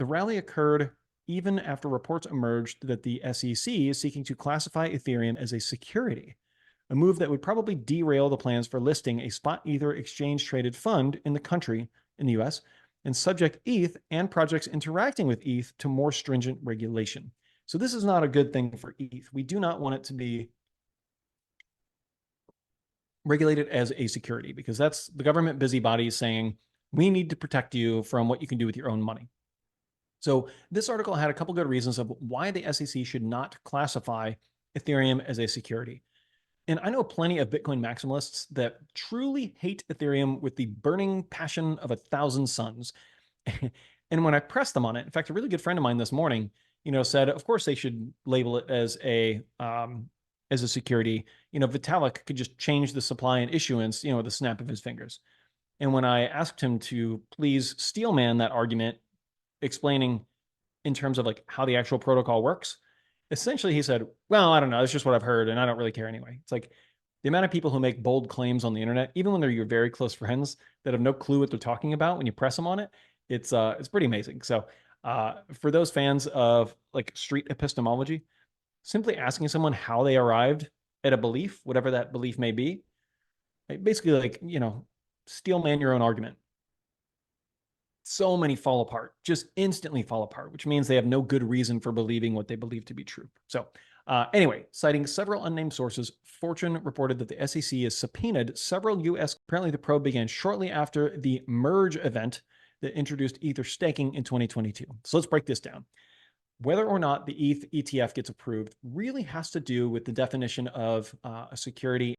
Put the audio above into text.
The rally occurred even after reports emerged that the SEC is seeking to classify Ethereum as a security, a move that would probably derail the plans for listing a spot Ether exchange traded fund in the country, in the US, and subject ETH and projects interacting with ETH to more stringent regulation. So this is not a good thing for ETH. We do not want it to be regulated as a security because that's the government busybodies saying, we need to protect you from what you can do with your own money. So this article had a couple good reasons of why the SEC should not classify Ethereum as a security. And I know plenty of Bitcoin maximalists that truly hate Ethereum with the burning passion of 1,000 suns. And when I pressed them on it, in fact, a really good friend of mine this morning, said, of course they should label it as a security. Vitalik could just change the supply and issuance, with the snap of his fingers. And when I asked him to please steelman that argument, explaining in terms of like how the actual protocol works, essentially he said, well, I don't know, it's just what I've heard and I don't really care anyway. It's like the amount of people who make bold claims on the internet, even when they're your very close friends that have no clue what they're talking about when you press them on it, it's pretty amazing. So for those fans of like street epistemology, simply asking someone how they arrived at a belief, whatever that belief may be, basically like, steelman your own argument. So many fall apart, just instantly fall apart, which means they have no good reason for believing what they believe to be true. So anyway, citing several unnamed sources, Fortune reported that the SEC has subpoenaed several U.S. Apparently, the probe began shortly after the merge event that introduced Ether staking in 2022. So let's break this down. Whether or not the ETH ETF gets approved really has to do with the definition of a security